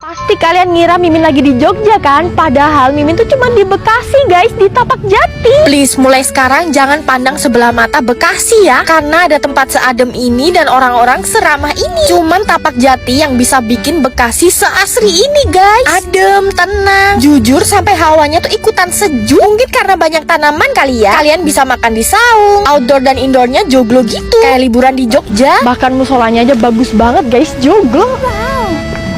Pasti kalian ngira Mimin lagi di Jogja kan? Padahal Mimin tuh cuma di Bekasi guys, di Tapak Jati. Please, mulai sekarang jangan pandang sebelah mata Bekasi ya. Karena ada tempat seadem ini dan orang-orang seramah ini. Cuman Tapak Jati yang bisa bikin Bekasi seasri ini guys. Adem, tenang, jujur sampai hawanya tuh ikutan sejuk. Mungkin karena banyak tanaman kali ya. Kalian bisa makan di saung, outdoor dan indoornya joglo gitu. Kayak liburan di Jogja. Bahkan musolanya aja bagus banget guys, joglo.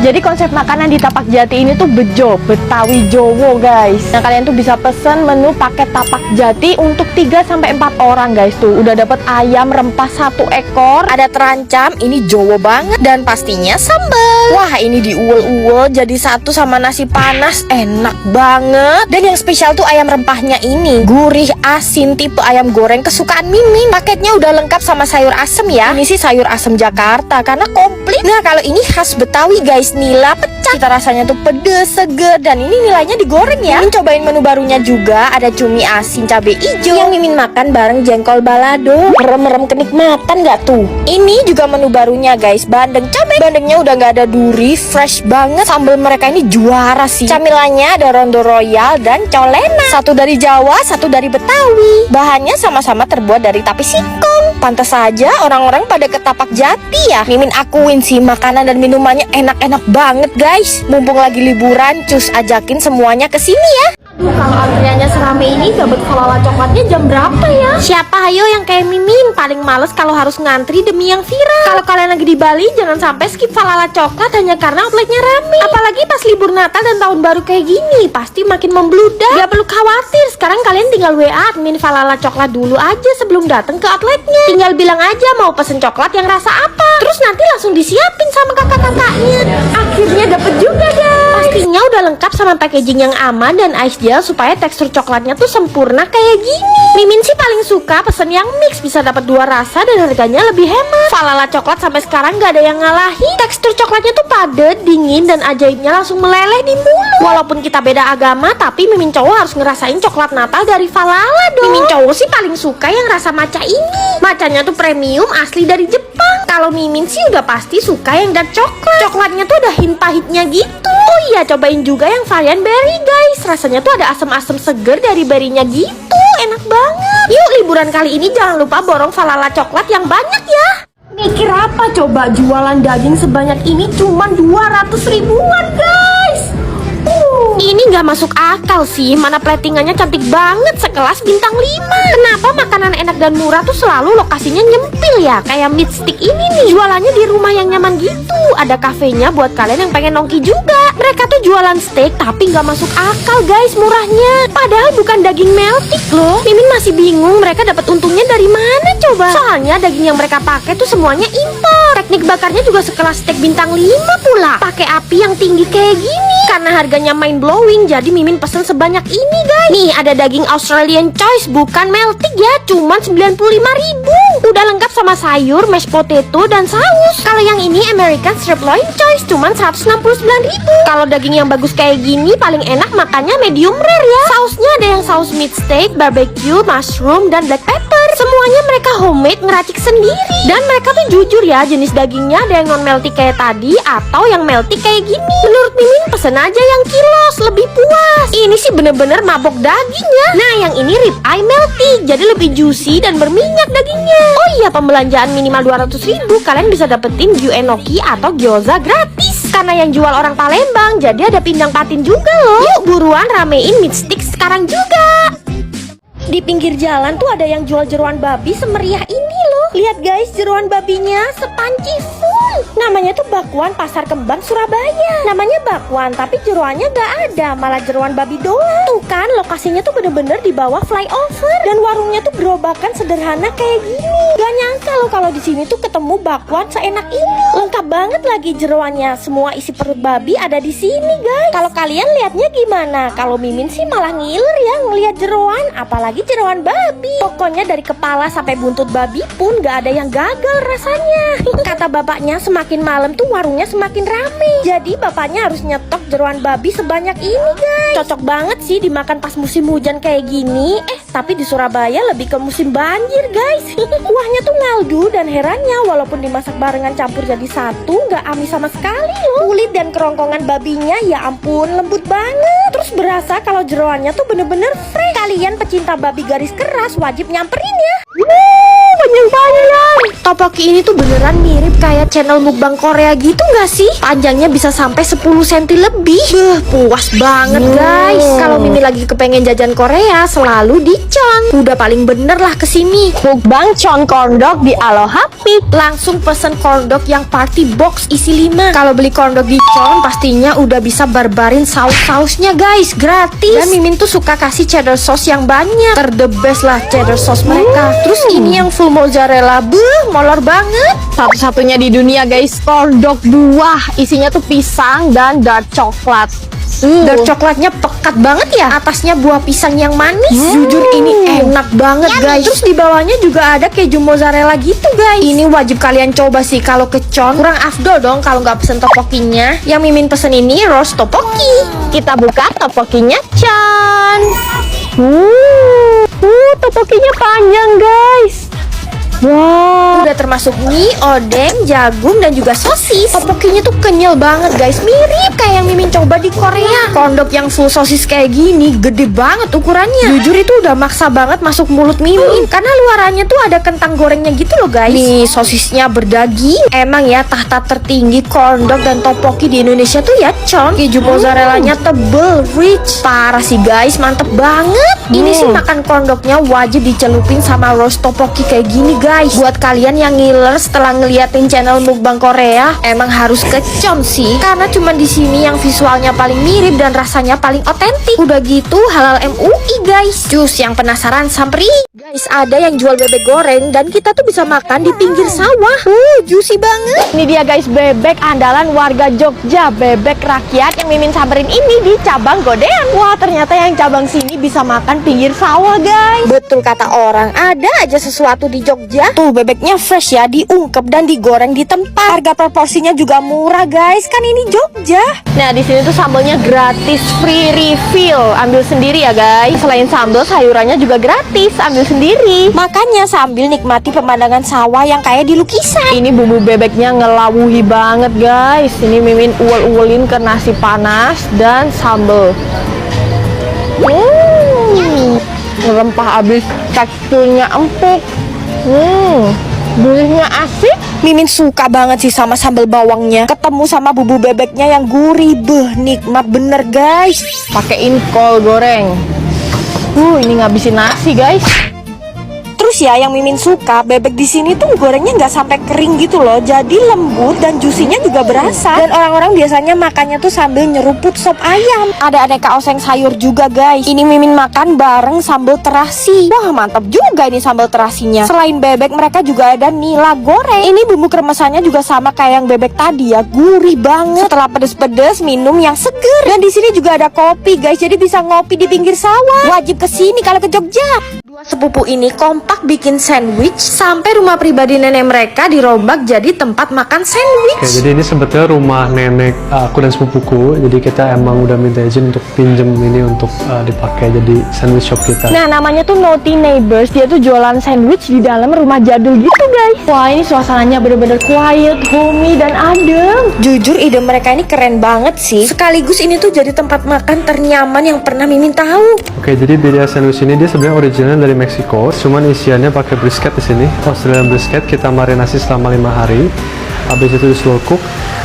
Jadi konsep makanan di Tapak Jati ini tuh bejo, Betawi Jowo guys. Nah kalian tuh bisa pesen menu paket Tapak Jati untuk 3-4 orang guys. Tuh udah dapet ayam rempah 1 ekor, Ada terancam, ini Jowo banget. Dan pastinya sambal. Wah, ini diuel-uel jadi satu sama nasi panas. Enak banget. Dan yang spesial tuh ayam rempahnya ini gurih, asin, tipe ayam goreng kesukaan Mimin. Paketnya udah lengkap sama sayur asem ya. Ini sih sayur asem Jakarta karena komplit. Nah kalau ini khas Betawi guys, nila pecah. Kita rasanya tuh pedes, seger. Dan ini nilainya digoreng ya. Mimin cobain menu barunya juga. Ada cumi asin cabai hijau yang Mimin makan bareng jengkol balado. Merem-merem kenikmatan gak tuh? Ini juga menu barunya guys, bandeng cobek. Bandengnya udah gak ada duri, fresh banget. Sambal mereka ini juara sih. Camilannya ada rondo royal dan colena. Satu dari Jawa, satu dari Betawi. Bahannya sama-sama terbuat dari tape singkong. Pantas saja orang-orang pada ke Tapak Jati ya. Mimin akuin sih makanan dan minumannya enak-enak banget guys. Mumpung lagi liburan, cus ajakin semuanya ke sini ya. Kalau antriannya serame ini dapat falala coklatnya jam berapa ya? Siapa ayo yang kayak Mimin paling males kalau harus ngantri demi yang viral. Kalau kalian lagi di Bali jangan sampai skip falala coklat hanya karena outletnya rame. Apalagi pas libur Natal dan tahun baru kayak gini, pasti makin membludak. Gak perlu khawatir, sekarang kalian tinggal WA admin falala coklat dulu aja sebelum datang ke outletnya. Tinggal bilang aja mau pesen coklat yang rasa apa, terus nanti langsung disiapin sama kakak-kakaknya. Akhirnya dapet juga guys. Pastinya udah lengkap sama packaging yang aman dan ice gel supaya tekstur coklatnya tuh sempurna kayak gini. Mimin sih paling suka pesen yang mix, bisa dapat 2 rasa dan harganya lebih hemat. Falala coklat sampai sekarang gak ada yang ngalahin. Tekstur coklatnya tuh padat, dingin, dan ajaibnya langsung meleleh di mulut. Walaupun kita beda agama, tapi Mimin cowok harus ngerasain coklat Natal dari Falala dong. Mimin cowok sih paling suka yang rasa matcha ini. Matchanya tuh premium asli dari Jepang. Kalau Mimin sih udah pasti suka yang dark coklat. Coklatnya tuh ada hint pahitnya gitu. Oh iya, cobain juga yang varian berry guys. Rasanya tuh ada asam-asam seger dari berrynya gitu. Enak banget. Yuk liburan kali ini jangan lupa borong Falala coklat yang banyak ya. Mikir apa coba jualan daging sebanyak ini cuman 200 ribuan guys. Ini nggak masuk akal sih. Mana platingannya cantik banget sekelas bintang 5. Kenapa makanan enak dan murah tuh selalu lokasinya nyempil ya? Kayak meat stick ini nih, jualannya di rumah yang nyaman gitu. Ada kafenya buat kalian yang pengen nongki juga. Mereka tuh jualan steak tapi nggak masuk akal guys murahnya. Padahal bukan daging meltik loh. Mimin masih bingung mereka dapat untungnya dari mana coba. Soalnya daging yang mereka pakai tuh semuanya impor. Teknik bakarnya juga sekelas steak bintang 5 pula. Pakai api yang tinggi kayak gini. Karena harganya mind blowing, jadi Mimin pesen sebanyak ini guys. Nih ada daging Australian choice, bukan meltik ya, cuman 95.000. Udah lengkap sama sayur, mashed potato, dan saus. Kalau yang ini American sirloin choice, cuman 169.000. Kalau daging yang bagus kayak gini paling enak makannya medium rare ya. Sausnya ada yang saus meat steak, barbecue, mushroom, dan black pepper. Semuanya mereka homemade, ngeracik sendiri. Dan mereka tuh jujur ya, jenis dagingnya ada yang non melty kayak tadi atau yang melty kayak gini. Menurut Mimin pesen aja yang kilos, lebih puas. Ini sih bener-bener mabok daging ya. Nah yang ini rib eye melty, jadi lebih juicy dan berminyak dagingnya. Oh iya, pembelanjaan minimal 200.000 kalian bisa dapetin gyu enoki atau gyoza gratis. Karena yang jual orang Palembang, jadi ada pindang patin juga loh. Yuk buruan ramein meat stick sekarang juga. Di pinggir jalan tuh ada yang jual jeroan babi semeriah ini loh. Lihat guys, jeroan babinya sepanci full. Namanya tuh Bakwan Pasar Kembang Surabaya. Namanya bakwan tapi jeroannya gak ada, malah jeroan babi doang. Tuh kan lokasinya tuh bener-bener di bawah flyover. Dan warungnya tuh gerobakan sederhana kayak gini. Gak nyangka loh kalau di sini tuh ketemu bakwan seenak ini. Lengkap banget lagi jeroannya. Semua isi perut babi ada di sini guys. Kalau kalian lihatnya gimana? Kalau Mimin sih malah ngiler ya ngelihat jeroan, apalagi jeroan babi. Pokoknya dari kepala sampai buntut babi pun gak ada yang gagal rasanya. Kata bapaknya Katanya semakin malam tuh warungnya semakin rame. Jadi bapaknya harus nyetok jeroan babi sebanyak ini guys. Cocok banget sih dimakan pas musim hujan kayak gini. Tapi di Surabaya lebih ke musim banjir guys. Kuahnya tuh ngaldu dan herannya walaupun dimasak barengan campur jadi satu, nggak amis sama sekali loh. Kulit dan kerongkongan babinya ya ampun lembut banget. Terus berasa kalau jeroannya tuh bener-bener fresh. Kalian pecinta babi garis keras wajib nyamperin ya. Panjang-panjang. Topoki ini tuh beneran mirip kayak channel mukbang Korea gitu gak sih? Panjangnya bisa sampai 10 cm lebih. Puas banget guys. Kalau Mimi lagi kepengen jajan Korea selalu di Chon. Udah paling bener lah kesini. Mukbang Chon corn dog di Aloha Pip. Langsung pesen corn dog yang party box isi 5. Kalau beli corn dog di Chon pastinya udah bisa barbarin saus-sausnya guys, gratis. Dan Mimin tuh suka kasih cheddar sauce yang banyak. The best lah cheddar sauce mereka. Terus ini yang full mozzarella, molor banget. Satu-satunya di dunia guys, corn dog buah. Isinya tuh pisang dan dark coklat. Dark coklatnya pekat banget ya. Atasnya buah pisang yang manis. Jujur ini enak banget guys. Terus di bawahnya juga ada keju mozzarella gitu guys. Ini wajib kalian coba sih kalau ke Chon. Kurang afdol dong kalau nggak pesen topokinya. Yang Mimin pesen ini roast topoki. Kita buka topokinya Chon. Topokinya panjang guys. Wow. Udah termasuk mie, odeng, jagung, dan juga sosis. Topokinya tuh kenyal banget guys. Mirip kayak yang Mimin coba di Korea. Kondok yang full sosis kayak gini gede banget ukurannya. Jujur itu udah maksa banget masuk mulut Mimin. Karena luarannya tuh ada kentang gorengnya gitu loh guys. Nih sosisnya berdaging. Emang ya tahta tertinggi kondok dan topoki di Indonesia tuh ya Chon. Keju mozzarellanya tebel, rich. Parah sih guys, mantep banget. Ini sih makan kondoknya wajib dicelupin sama roast topoki kayak gini guys. Buat kalian yang ngiler setelah ngeliatin channel mukbang Korea, emang harus ke Chon sih. Karena cuma di sini yang visualnya paling mirip dan rasanya paling otentik. Udah gitu halal MUI guys. Cus yang penasaran samperin. Guys, ada yang jual bebek goreng dan kita tuh bisa makan di pinggir sawah. Juicy banget. Ini dia guys, bebek andalan warga Jogja. Bebek rakyat yang Mimin samperin ini di cabang Godean. Wah, ternyata yang cabang sini bisa makan pinggir sawah guys. Betul kata orang, ada aja sesuatu di Jogja. Tuh bebeknya fresh ya, diungkep dan digoreng di tempat. Harga proporsinya juga murah guys, kan ini Jogja. Nah, di sini tuh sambelnya gratis, free refill. Ambil sendiri ya guys. Selain sambel, sayurannya juga gratis, ambil sendiri. Makanya sambil nikmati pemandangan sawah yang kayak di lukisan. Ini bumbu bebeknya ngelawuhi banget guys. Ini Mimin uel-uelin ke nasi panas dan sambel. Rempah abis, teksturnya empuk. Gurihnya asik. Mimin suka banget sih sama sambal bawangnya. Ketemu sama bumbu bebeknya yang gurih, nikmat bener guys. Pakein kol goreng. Ini ngabisin nasi guys. Terus ya yang Mimin suka, bebek di sini tuh gorengnya nggak sampai kering gitu loh. Jadi lembut dan juicy-nya juga berasa. Dan orang-orang biasanya makannya tuh sambil nyeruput sop ayam. Ada aneka oseng sayur juga guys. Ini Mimin makan bareng sambal terasi. Wah mantap juga ini sambal terasinya. Selain bebek mereka juga ada nila goreng. Ini bumbu kremesannya juga sama kayak yang bebek tadi ya, gurih banget. Setelah pedes-pedes minum yang seger. Dan di sini juga ada kopi guys. Jadi bisa ngopi di pinggir sawah. Wajib kesini kalau ke Jogja. Dua sepupu ini kompak bikin sandwich sampai rumah pribadi nenek mereka dirombak jadi tempat makan sandwich. Oke, jadi ini sebetulnya rumah nenek aku dan sepupuku. Jadi kita emang udah minta izin untuk pinjem ini untuk dipakai jadi sandwich shop kita. Nah, namanya tuh Naughty Neighbors. Dia tuh jualan sandwich di dalam rumah jadul gitu guys. Wah, ini suasananya bener-bener quiet, homey, dan adem. Jujur ide mereka ini keren banget sih. Sekaligus ini tuh jadi tempat makan ternyaman yang pernah Mimin tahu. Oke, jadi beda sandwich ini dia sebenarnya original dari Meksiko. Cuman isiannya pakai brisket di sini. Australian brisket kita marinasi selama 5 hari. Habis itu di slow cook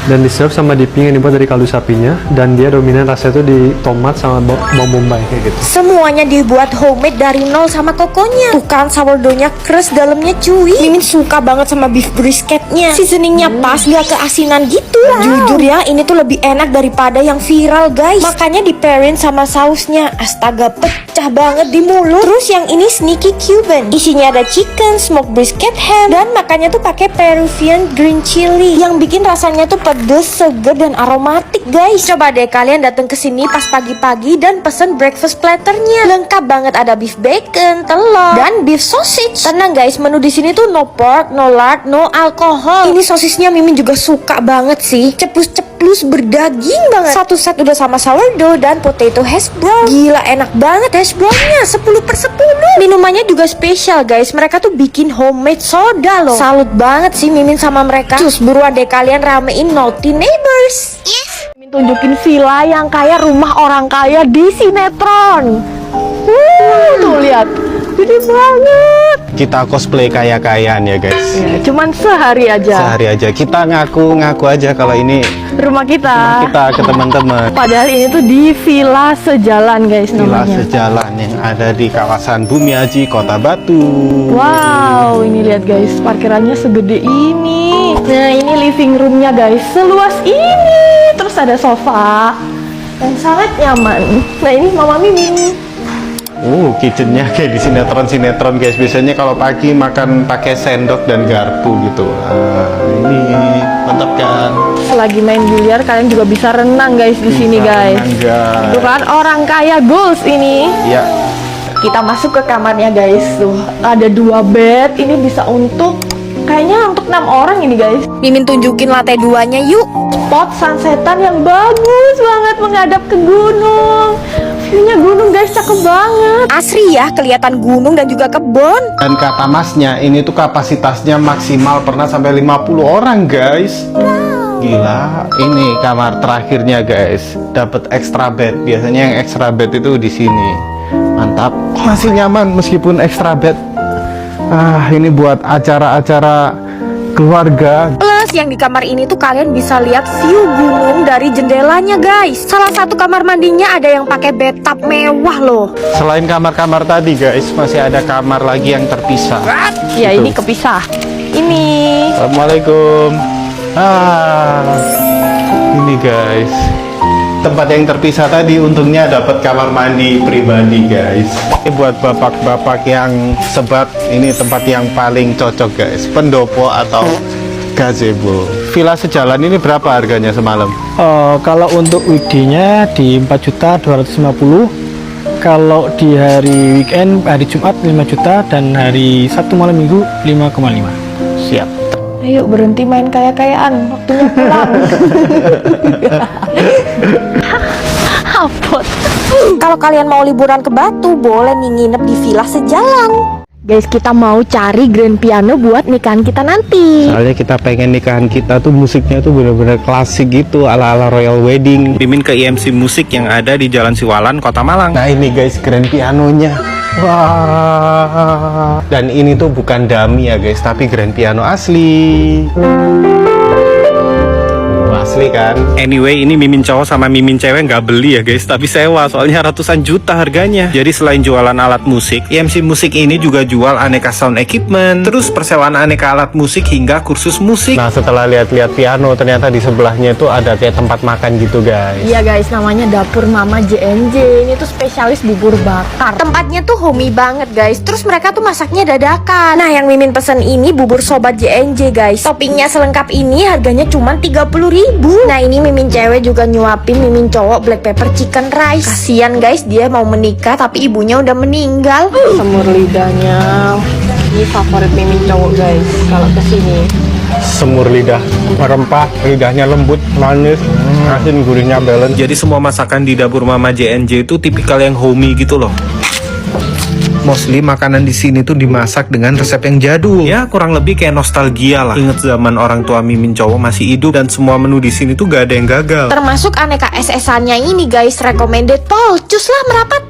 dan di-serve sama dipping yang dibuat dari kaldu sapinya. Dan dia dominan rasanya tuh di tomat sama bawang bombay kayak gitu. Semuanya dibuat homemade dari nol sama kokonya. Tuh kan sourdough-nya keras, dalamnya chewy. Mimin suka banget sama beef brisketnya. Seasoningnya pas, gak keasinan gitu. Jujur ya, ini tuh lebih enak daripada yang viral guys. Makanya di pairing sama sausnya. Astaga, pecah banget di mulut. Terus yang ini sneaky Cuban, isinya ada chicken, smoked brisket ham, dan makannya tuh pakai Peruvian green chili yang bikin rasanya tuh pedes, seger, dan aromatik guys. Coba deh kalian datang ke sini pas pagi-pagi dan pesen breakfast platternya. Lengkap banget, ada beef bacon, telur, dan beef sausage. Tenang guys, menu di sini tuh no pork, no lard, no alcohol. Ini sosisnya Mimin juga suka banget sih. Cepus-cepus berdaging banget. Satu set udah sama sourdough dan potato hash brown. Gila enak banget hash brownnya, 10/10. Minumannya juga spesial guys. Mereka tuh bikin homemade soda loh. Salut banget sih Mimin sama mereka. Cus buruan deh kalian ramein Naughty Neighbors. Mimin tunjukin villa yang kayak rumah orang kaya di sinetron. Tuh lihat, gede banget. Kita cosplay kaya-kayaan ya guys. Ya, cuman sehari aja. Sehari aja kita ngaku aja kalau ini Rumah kita. kita ke teman-teman. Padahal ini tuh di Villa Sejalan guys Villa namanya. Sejalan yang ada di kawasan Bumiaji, Kota Batu. Wow, ini lihat guys, parkirannya segede ini. Nah, ini living roomnya guys, seluas ini. Terus ada sofa dan sangat nyaman. Nah, ini Mama Mimin. Kitchennya kayak di sinetron-sinetron guys. Biasanya kalau pagi makan pakai sendok dan garpu gitu. Ini mantap kan? Selagi main biliar, kalian juga bisa renang guys di sini guys. Itu kan orang kaya goals ini. Ya. Kita masuk ke kamarnya guys. Tuh, ada 2 bed. Ini bisa untuk kayaknya untuk 6 orang ini guys. Mimin tunjukin lantai 2-nya yuk. Spot sunsetan yang bagus banget menghadap ke gunung. View-nya gunung guys, cakep banget. Asri ya, kelihatan gunung dan juga kebun. Dan kata masnya, ini tuh kapasitasnya maksimal pernah sampai 50 orang guys. Gila, ini kamar terakhirnya guys. Dapat extra bed. Biasanya yang extra bed itu di sini. Mantap. Masih nyaman meskipun extra bed. Ini buat acara-acara keluarga. Plus yang di kamar ini tuh kalian bisa lihat view gunung dari jendelanya guys. Salah satu kamar mandinya ada yang pakai bathtub mewah loh. Selain kamar-kamar tadi guys, masih ada kamar lagi yang terpisah. Ya, Gitu. ini kepisah. Ini. Assalamualaikum. Ini guys, tempat yang terpisah tadi untungnya dapat kamar mandi pribadi guys. Ini buat bapak-bapak yang sebat, ini tempat yang paling cocok guys. Pendopo atau gazebo. Villa Sejalan ini berapa harganya semalam? Kalau untuk weekday-nya di 4.250.000. Kalau di hari weekend, hari Jumat 5 juta, dan hari Sabtu malam minggu 5,5. Siap. Ayo berhenti main kaya-kayaan, waktunya pulang. Hapot. Kalau kalian mau liburan ke Batu, boleh nih nginep di Villa Sejalan. Guys, kita mau cari grand piano buat nikahan kita nanti. Soalnya kita pengen nikahan kita tuh musiknya tuh bener-bener klasik gitu, ala-ala royal wedding. Mimin ke IMC Musik yang ada di Jalan Siwalan, Kota Malang. Nah ini guys grand pianonya. Wah. Dan ini tuh bukan dummy ya guys, tapi grand piano asli. Asli kan. Anyway, ini Mimin cowok sama Mimin cewek nggak beli ya guys, tapi sewa, soalnya ratusan juta harganya. Jadi selain jualan alat musik, IMC Musik ini juga jual aneka sound equipment, terus persewaan aneka alat musik hingga kursus musik. Nah setelah lihat-lihat piano, ternyata di sebelahnya tuh ada kayak tempat makan gitu guys. Iya guys, namanya Dapur Mama JNJ. Ini tuh spesialis bubur bakar. Tempatnya tuh homey banget guys. Terus mereka tuh masaknya dadakan. Nah yang Mimin pesen ini bubur sobat JNJ guys. Toppingnya selengkap ini harganya cuma 30.000. Nah ini Mimin cewek juga nyuapin Mimin cowok black pepper chicken rice. Kasian guys, dia mau menikah tapi ibunya udah meninggal. Semur lidahnya. Ini favorit Mimin cowok guys kalau kesini. Semur lidah, rempah, lidahnya lembut, manis, asin, gurihnya balance. Jadi semua masakan di Dapur Mama JNJ itu tipikal yang homey gitu loh. Mostly makanan di sini tuh dimasak dengan resep yang jadul. Ya kurang lebih kayak nostalgia lah. Ingat zaman orang tua Mimin cowok masih hidup dan semua menu di sini tuh gak ada yang gagal. Termasuk aneka SS-annya ini guys, recommended Paul. Cus lah merapat.